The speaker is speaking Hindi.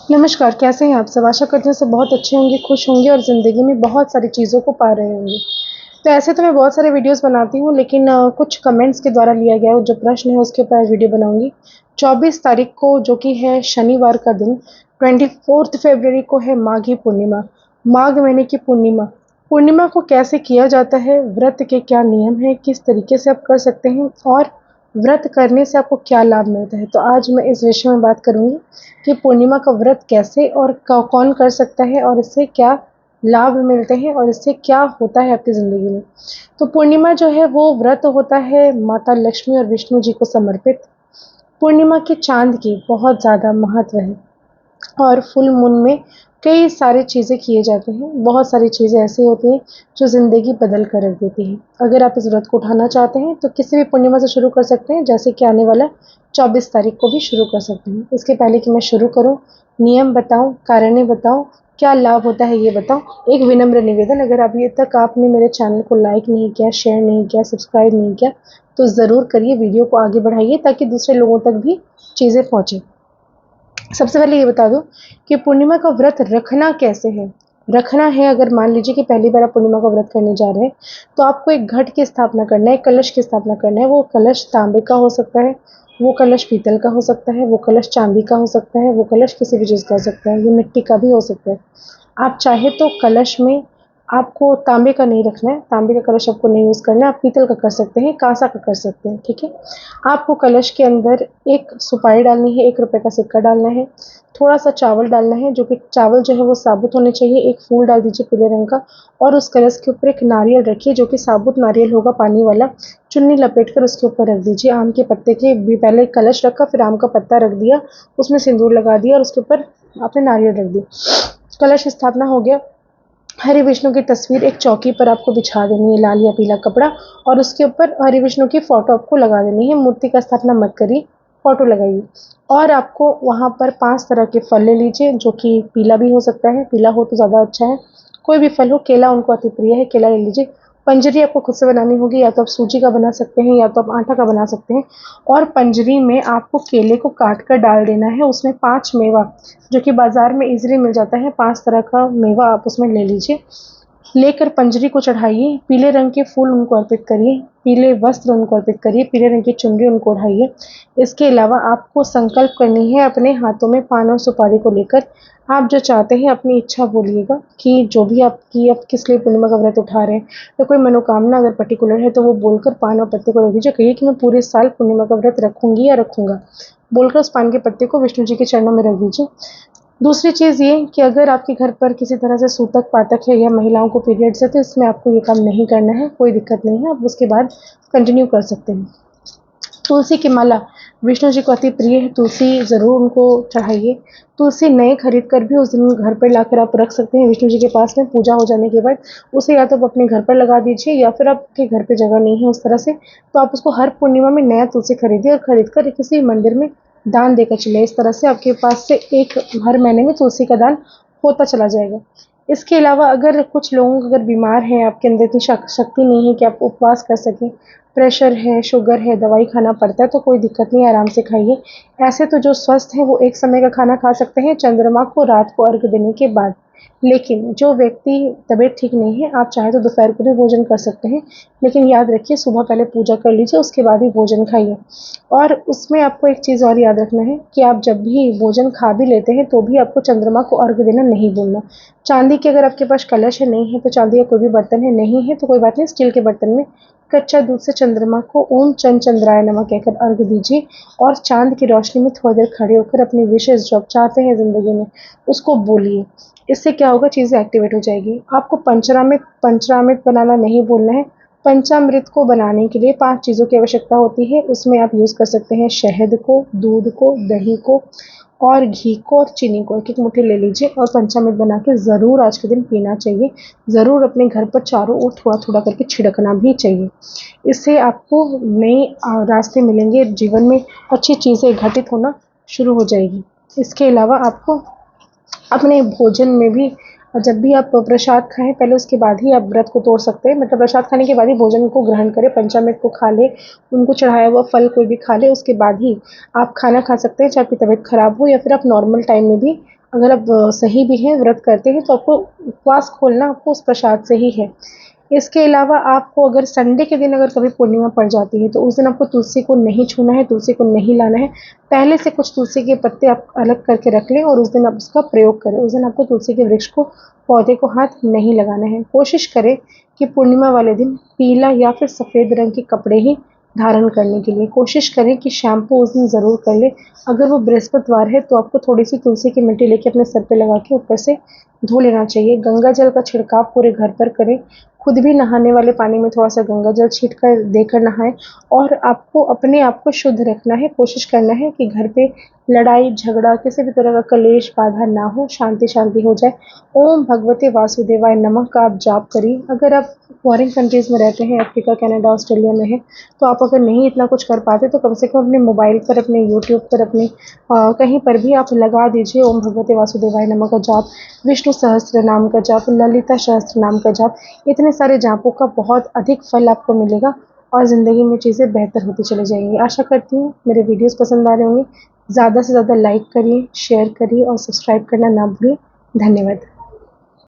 नमस्कार, कैसे हैं आप सब? आशा करती हूँ सब बहुत अच्छे होंगे, खुश होंगे और ज़िंदगी में बहुत सारी चीज़ों को पा रहे होंगे। तो ऐसे तो मैं बहुत सारे वीडियोज़ बनाती हूँ, लेकिन कुछ कमेंट्स के द्वारा लिया गया जो प्रश्न है उसके ऊपर आज वीडियो बनाऊँगी। 24 तारीख को जो कि है शनिवार का दिन, 24th फ़रवरी को है माघी पूर्णिमा, माघ महीने की पूर्णिमा। पूर्णिमा को कैसे किया जाता है, व्रत के क्या नियम हैं, किस तरीके से आप कर सकते हैं और व्रत करने से आपको क्या लाभ मिलता है। तो आज मैं इस विषय में बात करूँगी कि पूर्णिमा का व्रत कैसे और कौन कर सकता है और इससे क्या लाभ मिलते हैं और इससे क्या होता है आपकी ज़िंदगी में। तो पूर्णिमा जो है वो व्रत होता है माता लक्ष्मी और विष्णु जी को समर्पित। पूर्णिमा के चांद की बहुत ज़्यादा महत्व है और फुल मून में कई सारी चीज़ें किए जाते हैं। बहुत सारी चीज़ें ऐसी होती हैं जो ज़िंदगी बदल कर रख देती हैं। अगर आप इस व्रत को उठाना चाहते हैं तो किसी भी पूर्णिमा से शुरू कर सकते हैं, जैसे कि आने वाला 24 तारीख को भी शुरू कर सकते हैं। इसके पहले कि मैं शुरू करूँ, नियम बताऊँ, कारणें बताऊँ, क्या लाभ होता है ये बताऊँ। एक विनम्र निवेदन, अगर अभी तक आपने मेरे चैनल को लाइक नहीं किया, शेयर नहीं किया, सब्सक्राइब नहीं किया तो ज़रूर करिए, वीडियो को आगे बढ़ाइए ताकि दूसरे लोगों तक भी चीज़ें पहुँचें। सबसे पहले ये बता दूँ कि पूर्णिमा का व्रत रखना कैसे है। रखना है, अगर मान लीजिए कि पहली बार आप पूर्णिमा का व्रत करने जा रहे हैं, तो आपको एक घट की स्थापना करना है, एक कलश की स्थापना करना है। वो कलश तांबे का हो सकता है, वो कलश पीतल का हो सकता है, वो कलश चांदी का हो सकता है, वो कलश किसी भी चीज़ का हो सकता है, ये मिट्टी का भी हो सकता है। आप चाहे तो कलश में आपको तांबे का नहीं रखना है, तांबे का कलश आपको नहीं यूज़ करना है, आप पीतल का कर सकते हैं, कांसा का कर सकते हैं, ठीक है। आपको कलश के अंदर एक सुपारी डालनी है, 1 रुपए का सिक्का डालना है, थोड़ा सा चावल डालना है, जो कि चावल जो है वो साबुत होने चाहिए, एक फूल डाल दीजिए पीले रंग का और उस कलश के ऊपर एक नारियल रखिए जो कि साबुत नारियल होगा पानी वाला। चुन्नी लपेट कर उसके ऊपर रख दीजिए। आम के पत्ते के भी पहले कलश रखा, फिर आम का पत्ता रख दिया, उसमें सिंदूर लगा दिया और उसके ऊपर आपने नारियल रख दिया। कलश स्थापना हो गया। हरि विष्णु की तस्वीर एक चौकी पर आपको बिछा देनी है, लाल या पीला कपड़ा, और उसके ऊपर हरि विष्णु की फोटो आपको लगा देनी है। मूर्ति का स्थापना मत करिए, फोटो लगाइए। और आपको वहाँ पर 5 तरह के फल ले लीजिए, जो कि पीला भी हो सकता है, पीला हो तो ज़्यादा अच्छा है। कोई भी फल हो, केला उनको अति प्रिय है, केला ले लीजिए। पंजरी आपको खुद से बनानी होगी, या तो आप सूजी का बना सकते हैं या तो आप आटा का बना सकते हैं। और पंजरी में आपको केले को काट कर डाल देना है, उसमें 5 मेवा, जो कि बाज़ार में ईज़िली मिल जाता है, 5 तरह का मेवा आप उसमें ले लीजिए। लेकर पंजरी को चढ़ाइए, पीले रंग के फूल उनको अर्पित करिए, पीले वस्त्र उनको अर्पित करिए, पीले रंग की चुनरी उनको ओढ़ाइए। इसके अलावा आपको संकल्प करनी है अपने हाथों में पान और सुपारी को लेकर। आप जो चाहते हैं अपनी इच्छा बोलिएगा कि जो भी आपकी, आप किस लिए पूर्णिमा का व्रत उठा रहे हैं, तो कोई मनोकामना अगर पर्टिकुलर है तो वो बोलकर पान और पत्ते को रख दीजिए। कहिए कि मैं पूरे साल पूर्णिमा का व्रत रखूंगी या रखूंगा, बोलकर उस पान के पत्ते को विष्णु जी के चरणों में रख दीजिए। दूसरी चीज़ ये कि अगर आपके घर पर किसी तरह से सूतक पातक है या महिलाओं को पीरियड्स है तो इसमें आपको ये काम नहीं करना है, कोई दिक्कत नहीं है, आप उसके बाद कंटिन्यू कर सकते हैं। तुलसी की माला विष्णु जी को अति प्रिय है, तुलसी ज़रूर उनको चढ़ाइए। तुलसी नए खरीद कर भी उस दिन घर पर लाकर आप रख सकते हैं विष्णु जी के पास में। पूजा हो जाने के बाद उसे या तो आप अपने घर पर लगा दीजिए, या फिर आपके घर पे जगह नहीं है उस तरह से तो आप उसको हर पूर्णिमा में नया तुलसी खरीदिए और खरीद कर किसी मंदिर में दान देकर चले। इस तरह से आपके पास से एक हर महीने में तुलसी का दान होता चला जाएगा। इसके अलावा अगर कुछ लोग अगर बीमार हैं, आपके अंदर इतनी शक्ति नहीं है कि आप उपवास कर सकें, प्रेशर है, शुगर है, दवाई खाना पड़ता है, तो कोई दिक्कत नहीं, आराम से खाइए। ऐसे तो जो स्वस्थ हैं वो एक समय का खाना खा सकते हैं चंद्रमा को रात को अर्घ देने के बाद। लेकिन जो व्यक्ति तबीयत ठीक नहीं है, आप चाहे तो दोपहर को भी भोजन कर सकते हैं, लेकिन याद रखिए सुबह पहले पूजा कर लीजिए, उसके बाद ही भोजन खाइए। और उसमें आपको एक चीज़ और याद रखना है कि आप जब भी भोजन खा भी लेते हैं तो भी आपको चंद्रमा को अर्घ देना नहीं भूलना। चांदी के अगर आपके पास कलश है, नहीं है तो चांदी का कोई भी बर्तन है, नहीं है तो कोई बात नहीं, स्टील के बर्तन में कच्चा दूध से चंद्रमा को ओम चंद चंद्राय नमः कहकर अर्घ दीजिए और चांद की रोशनी में थोड़ी देर खड़े होकर अपनी विशेष जो आप चाहते हैं ज़िंदगी में उसको बोलिए। इससे क्या होगा, चीज़ें एक्टिवेट हो जाएगी। आपको पंचरामित पंचामृत बनाना नहीं भूलना है। पंचामृत को बनाने के लिए 5 चीज़ों की आवश्यकता होती है। उसमें आप यूज़ कर सकते हैं शहद को, दूध को, दही को और घी को और चीनी को। एक एक मुट्ठी ले लीजिए और पंचामृत बना के ज़रूर आज के दिन पीना चाहिए। ज़रूर अपने घर पर चारों ओर थोड़ा थोड़ा करके छिड़कना भी चाहिए। इससे आपको नए रास्ते मिलेंगे, जीवन में अच्छी चीज़ें घटित होना शुरू हो जाएगी। इसके अलावा आपको अपने भोजन में भी, जब भी आप प्रसाद खाएं पहले उसके बाद ही आप व्रत को तोड़ सकते हैं। मतलब प्रसाद खाने के बाद ही भोजन को ग्रहण करें, पंचामृत को खा ले, उनको चढ़ाया हुआ फल कोई भी खा ले, उसके बाद ही आप खाना खा सकते हैं, चाहे आपकी तबीयत खराब हो या फिर आप नॉर्मल टाइम में भी अगर आप सही भी हैं, व्रत करते हैं, तो आपको उपवास खोलना आपको उस प्रसाद से ही है। इसके अलावा आपको अगर संडे के दिन अगर कभी पूर्णिमा पड़ जाती है, तो उस दिन आपको तुलसी को नहीं छूना है, तुलसी को नहीं लाना है। पहले से कुछ तुलसी के पत्ते आप अलग करके रख लें और उस दिन आप उसका प्रयोग करें। उस दिन आपको तुलसी के वृक्ष को, पौधे को हाथ नहीं लगाना है। कोशिश करें कि पूर्णिमा वाले दिन पीला या फिर सफ़ेद रंग के कपड़े ही धारण करने के लिए कोशिश करें कि शैम्पू उस दिन ज़रूर कर लें। अगर वो बृहस्पतिवार है, तो आपको थोड़ी-सी तुलसी की मिट्टी लेके अपने सर पे लगा के ऊपर से धो लेना चाहिए। गंगा जल का छिड़काव पूरे घर पर करें। खुद भी नहाने वाले पानी में थोड़ा-सा गंगा जल छींट कर देकर नहाएँ और आपको अपने आप को शुद्ध रखना है। कोशिश करना है कि घर पे लड़ाई, झगड़ा, किसी भी तरह का क्लेश, बाधा ना हो, शांति-शांति हो जाए। ओम भगवते वासुदेवाय नमः का आप जाप करिए। अगर आप फॉरेन कंट्रीज़ में रहते हैं, अफ्रीका, कनाडा, ऑस्ट्रेलिया में हैं, तो आप अगर नहीं इतना कुछ कर पाते, तो कम से कम अपने मोबाइल पर, अपने यूट्यूब पर, अपने कहीं पर भी आप लगा दीजिए ओम भगवते वासुदेवाय नमः का जाप, विष्णु सहस्त्र नाम का जाप, ललिता सहस्त्र नाम का जाप। इतने सारे जापों का बहुत अधिक फल आपको मिलेगा और ज़िंदगी में चीज़ें बेहतर होती चली जाएँगी। आशा करती हूँ मेरे वीडियोज़ पसंद आ रहे होंगे। ज़्यादा से ज़्यादा लाइक करिए, शेयर करिए और सब्सक्राइब करना ना भूलें। धन्यवाद।